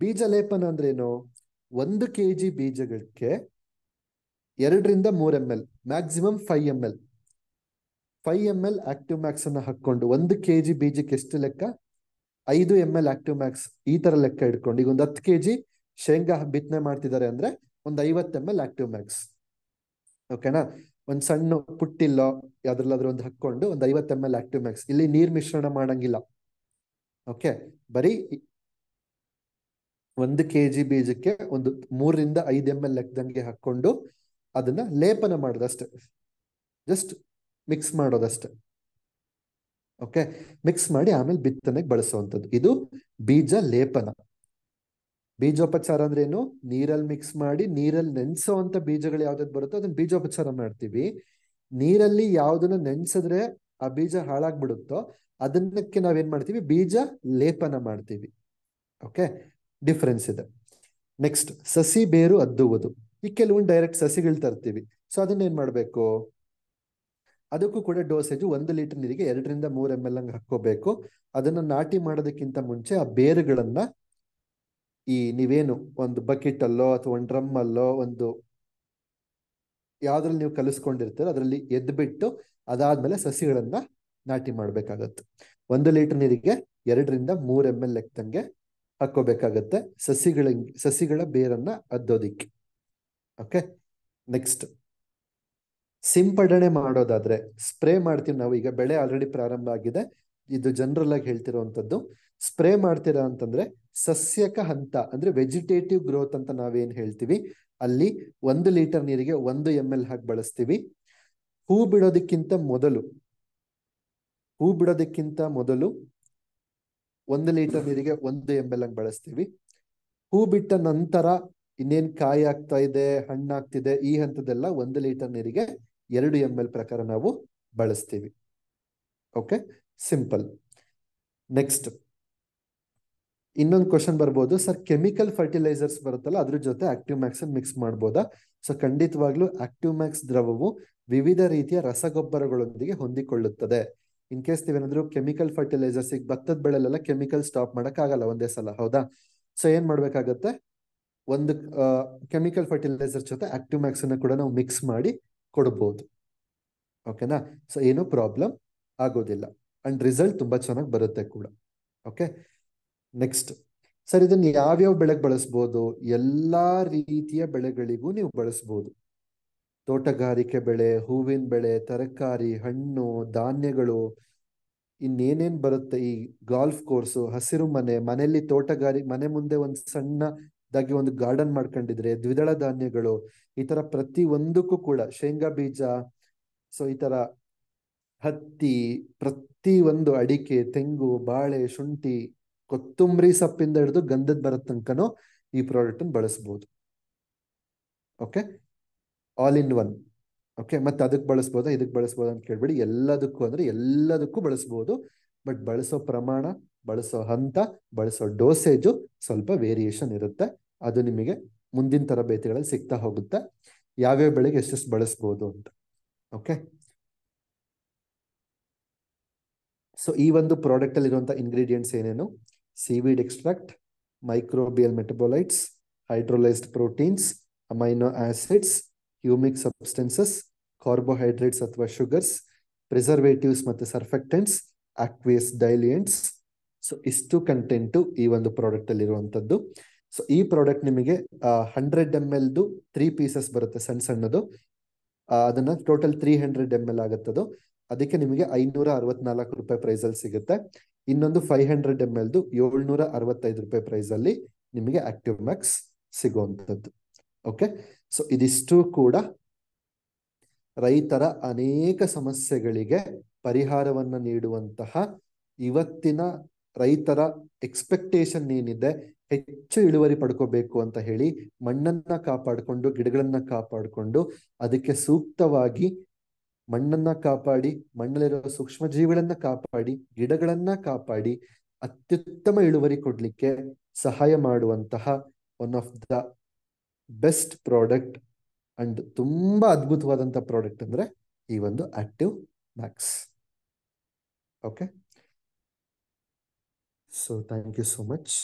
ಬೀಜ ಲೇಪನ ಅಂದ್ರೆ ಏನು, 1 kg ಬೀಜಗಳಿಗೆ 2 ರಿಂದ 3 ml, maximum 5 ml 5 ml active Max ಅನ್ನ ಹಾಕೊಂಡು, 1 kg ಬೀಜಕ್ಕೆ ಎಷ್ಟು ಲೆಕ್ಕ, 5 ml ಆಕ್ಟಿವ್ ಮ್ಯಾಕ್ಸ್, ಈ ತರ ಲೆಕ್ಕ ಇಟ್ಕೊಂಡು. ಈಗ ಒಂದು 10 kg ಶೇಂಗಾ ಬಿತ್ತನೆ ಮಾಡ್ತಿದ್ದಾರೆ ಅಂದ್ರೆ ಒಂದು 50 ml ಆಕ್ಟಿವ್ ಮ್ಯಾಕ್ಸ್. ಓಕೆನಾ, ಒಂದ್ ಸಣ್ಣ ಪುಟ್ಟಿಲ್ಲೋ ಯಾವ್ದ್ರಲ್ಲಾದ್ರೂ ಒಂದು ಹಾಕೊಂಡು ಒಂದು 50 ml ಆಕ್ಟಿವ್ ಮ್ಯಾಕ್ಸ್. ಇಲ್ಲಿ ನೀರ್ ಮಿಶ್ರಣ ಮಾಡಂಗಿಲ್ಲ. ಓಕೆ, ಬರೀ 1 kg ಬೀಜಕ್ಕೆ ಒಂದು 3 ರಿಂದ 5 ml ಲೆಕ್ಕದಂಗೆ ಹಾಕೊಂಡು ಅದನ್ನ ಲೇಪನ ಮಾಡೋದಷ್ಟೆ, ಜಸ್ಟ್ ಮಿಕ್ಸ್ ಮಾಡೋದಷ್ಟೆ. ಓಕೆ, ಮಿಕ್ಸ್ ಮಾಡಿ ಆಮೇಲೆ ಬಿತ್ತನೆಗೆ ಬಳಸುವಂಥದ್ದು. ಇದು ಬೀಜ ಲೇಪನ. ಬೀಜೋಪಚಾರ ಅಂದ್ರೆ ಏನು, ನೀರಲ್ಲಿ ಮಿಕ್ಸ್ ಮಾಡಿ ನೀರಲ್ಲಿ ನೆನ್ಸೋ ಅಂತ ಬೀಜಗಳು ಯಾವ್ದಾದ್ರು ಬರುತ್ತೋ ಅದನ್ನ ಬೀಜೋಪಚಾರ ಮಾಡ್ತೀವಿ. ನೀರಲ್ಲಿ ಯಾವ್ದನ್ನ ನೆನ್ಸಿದ್ರೆ ಆ ಬೀಜ ಹಾಳಾಗ್ಬಿಡುತ್ತೋ ಅದನ್ನಕ್ಕೆ ನಾವೇನ್ ಮಾಡ್ತೀವಿ, ಬೀಜ ಲೇಪನ ಮಾಡ್ತೀವಿ. ಓಕೆ, ಡಿಫ್ರೆನ್ಸ್ ಇದೆ. ನೆಕ್ಸ್ಟ್, ಸಸಿ ಬೇರು ಅದ್ದುವುದು. ಈ ಕೆಲವೊಂದು ಡೈರೆಕ್ಟ್ ಸಸಿಗಳು ತರ್ತೀವಿ. ಸೊ ಅದನ್ನ ಏನ್ ಮಾಡ್ಬೇಕು, ಅದಕ್ಕೂ ಕೂಡ ಡೋಸೇಜ್ 1 ಲೀಟರ್ ನೀರಿಗೆ 2 ರಿಂದ 3 ml ಹಂಗೆ ಹಾಕೋಬೇಕು. ಅದನ್ನ ನಾಟಿ ಮಾಡೋದಕ್ಕಿಂತ ಮುಂಚೆ ಆ ಬೇರುಗಳನ್ನ ನೀವೇನು ಒಂದು ಬಕೆಟ್ ಅಲ್ಲೋ ಅಥವಾ ಒಂದು ಡ್ರಮ್ ಅಲ್ಲೋ ಒಂದು ಯಾವ್ದ್ರಲ್ಲಿ ನೀವು ಕಲಿಸ್ಕೊಂಡಿರ್ತೀರೋ ಅದರಲ್ಲಿ ಎದ್ಬಿಟ್ಟು ಅದಾದ್ಮೇಲೆ ಸಸಿಗಳನ್ನ ನಾಟಿ ಮಾಡ್ಬೇಕಾಗತ್ತೆ. 1 ಲೀಟರ್ ನೀರಿಗೆ 2 ರಿಂದ 3 ml ಲೆಕ್ಕದಂಗೆ ಹಾಕೋಬೇಕಾಗತ್ತೆ ಸಸಿಗಳ ಬೇರನ್ನ ಅದ್ದೋದಿಕ್ಕೆ. ಓಕೆ, ನೆಕ್ಸ್ಟ್, ಸಿಂಪಡಣೆ ಮಾಡೋದಾದ್ರೆ ಸ್ಪ್ರೇ ಮಾಡ್ತೀವಿ ನಾವು. ಈಗ ಬೆಳೆ ಆಲ್ರೆಡಿ ಪ್ರಾರಂಭ ಆಗಿದೆ, ಇದು ಜನರಲ್ ಆಗಿ ಹೇಳ್ತಿರೋವಂಥದ್ದು. ಸ್ಪ್ರೇ ಮಾಡ್ತೀರಾ ಅಂತಂದ್ರೆ ಸಸ್ಯಕ ಹಂತ ಅಂದ್ರೆ ವೆಜಿಟೇಟಿವ್ ಗ್ರೋತ್ ಅಂತ ನಾವೇನ್ ಹೇಳ್ತೀವಿ, ಅಲ್ಲಿ 1 ಲೀಟರ್ ನೀರಿಗೆ 1 ml ಹಾಕಿ ಬಳಸ್ತೀವಿ. ಹೂ ಬಿಡೋದಕ್ಕಿಂತ ಮೊದಲು 1 ಲೀಟರ್ ನೀರಿಗೆ 1 ml ಹಂಗೆ ಬಳಸ್ತೀವಿ. ಹೂ ಬಿಟ್ಟ ನಂತರ ಇನ್ನೇನ್ ಕಾಯಿ ಆಗ್ತಾ ಇದೆ, ಹಣ್ಣಾಗ್ತಿದೆ, ಈ ಹಂತದೆಲ್ಲ 1 ಲೀಟರ್ ನೀರಿಗೆ 2 ml ಪ್ರಕಾರ ನಾವು ಬಳಸ್ತೀವಿ. Okay, simple. ನೆಕ್ಸ್ಟ್, ಇನ್ನೊಂದು ಕ್ವಶನ್ ಬರ್ಬೋದು, ಸರ್ ಕೆಮಿಕಲ್ ಫರ್ಟಿಲೈಸರ್ಸ್ ಬರುತ್ತಲ್ಲ ಅದ್ರ ಜೊತೆ ಆಕ್ಟಿವ್ ಮ್ಯಾಕ್ಸ್ ಮಿಕ್ಸ್ ಮಾಡ್ಬೋದಾ? ಸೊ ಖಂಡಿತವಾಗ್ಲೂ ಆಕ್ಟಿವ್ ಮ್ಯಾಕ್ಸ್ ದ್ರವವು ವಿವಿಧ ರೀತಿಯ ರಸಗೊಬ್ಬರಗಳೊಂದಿಗೆ ಹೊಂದಿಕೊಳ್ಳುತ್ತದೆ. ಇನ್ ಕೇಸ್ ನೀವೇನಾದ್ರೂ ಕೆಮಿಕಲ್ ಫರ್ಟಿಲೈಸರ್ಸ್, ಈಗ ಭತ್ತದ ಬೆಳೆಲೆಲ್ಲ ಕೆಮಿಕಲ್ ಸ್ಟಾಪ್ ಮಾಡಕ್ ಆಗಲ್ಲ ಒಂದೇ ಸಲ, ಹೌದಾ? ಸೊ ಏನ್ ಮಾಡ್ಬೇಕಾಗತ್ತೆ, ಒಂದು ಕೆಮಿಕಲ್ ಫರ್ಟಿಲೈಸರ್ ಜೊತೆ ಆಕ್ಟಿವ್ ಮ್ಯಾಕ್ಸ್ ಅನ್ನ ಕೂಡ ನಾವು ಮಿಕ್ಸ್ ಮಾಡಿ ಕೊಡಬಹುದು. ಓಕೆನಾ? ಸೊ ಏನೂ ಪ್ರಾಬ್ಲಮ್ ಆಗೋದಿಲ್ಲ ಅಂಡ್ ರಿಸಲ್ಟ್ ತುಂಬಾ ಚೆನ್ನಾಗಿ ಬರುತ್ತೆ ಕೂಡ. ಓಕೆ, ನೆಕ್ಸ್ಟ್, ಸರ್ ಇದನ್ನ ಯಾವ್ಯಾವ ಬೆಳೆಗೆ ಬಳಸ್ಬೋದು? ಎಲ್ಲಾ ರೀತಿಯ ಬೆಳೆಗಳಿಗೂ ನೀವು ಬಳಸ್ಬೋದು. ತೋಟಗಾರಿಕೆ ಬೆಳೆ, ಹೂವಿನ ಬೆಳೆ, ತರಕಾರಿ, ಹಣ್ಣು, ಧಾನ್ಯಗಳು, ಇನ್ನೇನೇನ್ ಬರುತ್ತೆ, ಈ ಗಾಲ್ಫ್ ಕೋರ್ಸು, ಹಸಿರು ಮನೆ, ಮನೆಯಲ್ಲಿ ಮನೆ ಮುಂದೆ ಒಂದು ಸಣ್ಣದಾಗಿ ಒಂದು ಗಾರ್ಡನ್ ಮಾಡ್ಕೊಂಡಿದ್ರೆ, ದ್ವಿದಳ ಧಾನ್ಯಗಳು, ಈ ತರ ಪ್ರತಿ ಒಂದಕ್ಕೂ ಕೂಡ, ಶೇಂಗಾ ಬೀಜ, ಸೊ ಈ ತರ ಹತ್ತಿ, ಪ್ರತಿ ಒಂದು ಅಡಿಕೆ, ತೆಂಗು, ಬಾಳೆ, ಶುಂಠಿ, ಕೊತ್ತಂಬರಿ ಸೊಪ್ಪಿಂದ ಹಿಡಿದು ಗಂಧದ ಬರೋ ತನಕನೂ ಈ ಪ್ರಾಡಕ್ಟ್ ಅನ್ನು ಬಳಸಬಹುದು. Okay, all in one. Okay, ಮತ್ತೆ ಅದಕ್ಕೆ ಬಳಸ್ಬೋದಾ ಇದಕ್ಕೆ ಬಳಸ್ಬೋದಾ ಅಂತ ಕೇಳ್ಬೇಡಿ, ಎಲ್ಲದಕ್ಕೂ ಅಂದ್ರೆ ಎಲ್ಲದಕ್ಕೂ ಬಳಸ್ಬೋದು. ಬಟ್ ಬಳಸೋ ಪ್ರಮಾಣ, ಬಳಸೋ ಹಂತ, ಬಳಸೋ ಡೋಸೇಜು ಸ್ವಲ್ಪ ವೇರಿಯೇಷನ್ ಇರುತ್ತೆ. ಅದು ನಿಮಗೆ ಮುಂದಿನ ತರಬೇತಿಗಳಲ್ಲಿ ಸಿಗ್ತಾ ಹೋಗುತ್ತೆ, ಯಾವ್ಯಾವ ಬೆಳೆಗೆ ಎಷ್ಟೆಷ್ಟು ಬಳಸ್ಬೋದು ಅಂತ. ಓಕೆ, ಸೊ ಈ ಒಂದು ಪ್ರಾಡಕ್ಟ್ ಅಲ್ಲಿ ಇರುವಂತಹ ಇಂಗ್ರೀಡಿಯೆಂಟ್ಸ್ ಏನೇನು: seaweed extract, microbial metabolites, hydrolysed proteins, amino acids, humic substances, carbohydrates ಅಥವಾ ಶುಗರ್ಸ್, ಪ್ರಿಸರ್ವೇಟಿವ್ಸ್ ಮತ್ತು ಸರ್ಫೆಕ್ಟೆಂಟ್ಸ್, ಆಕ್ವಿಯಸ್ ಡೈಲಿಯೆಂಟ್ಸ್. ಸೊ ಇಷ್ಟು ಕಂಟೆಂಟು ಈ ಒಂದು ಪ್ರಾಡಕ್ಟ್ ಅಲ್ಲಿ ಇರುವಂತದ್ದು. ಸೊ ಈ ಪ್ರಾಡಕ್ಟ್ ನಿಮಗೆ 100 ml 3 ಪೀಸಸ್ ಬರುತ್ತೆ, ಸಣ್ಣ ಸಣ್ಣದು. ಅದನ್ನ ಟೋಟಲ್ 300 ml ಆಗುತ್ತದು. ಅದಕ್ಕೆ ನಿಮಗೆ 564 ರೂಪಾಯಿ ಪ್ರೈಸ್ ಅಲ್ಲಿ ಸಿಗುತ್ತೆ. ಇನ್ನೊಂದು 500 ml 765 ರೂಪಾಯಿ ಪ್ರೈಸ್ ಅಲ್ಲಿ ನಿಮಗೆ ಆಕ್ಟಿವ್ ಮ್ಯಾಕ್ಸ್ ಸಿಗುವಂತದ್ದು. ಓಕೆ, ಸೊ ಇದಿಷ್ಟು ಕೂಡ ರೈತರ ಅನೇಕ ಸಮಸ್ಯೆಗಳಿಗೆ ಪರಿಹಾರವನ್ನ ನೀಡುವಂತಹ, ಇವತ್ತಿನ ರೈತರ ಎಕ್ಸ್ಪೆಕ್ಟೇಷನ್ ಏನಿದೆ, ಹೆಚ್ಚು ಇಳುವರಿ ಪಡ್ಕೋಬೇಕು ಅಂತ ಹೇಳಿ ಮಣ್ಣನ್ನ ಕಾಪಾಡಿಕೊಂಡು, ಗಿಡಗಳನ್ನ ಕಾಪಾಡಿಕೊಂಡು, ಅದಕ್ಕೆ ಸೂಕ್ತವಾಗಿ ಮಣ್ಣನ್ನ ಕಾಪಾಡಿ, ಮಣ್ಣಲ್ಲಿರೋ ಸೂಕ್ಷ್ಮ ಜೀವಿಗಳನ್ನ ಕಾಪಾಡಿ, ಗಿಡಗಳನ್ನ ಕಾಪಾಡಿ ಅತ್ಯುತ್ತಮ ಇಳುವರಿ ಕೊಡ್ಲಿಕ್ಕೆ ಸಹಾಯ ಮಾಡುವಂತಹ one of the best product and ತುಂಬಾ ಅದ್ಭುತವಾದಂತಹ ಪ್ರಾಡಕ್ಟ್ ಅಂದ್ರೆ ಈ ಒಂದು Active Max. Okay. So thank you so much.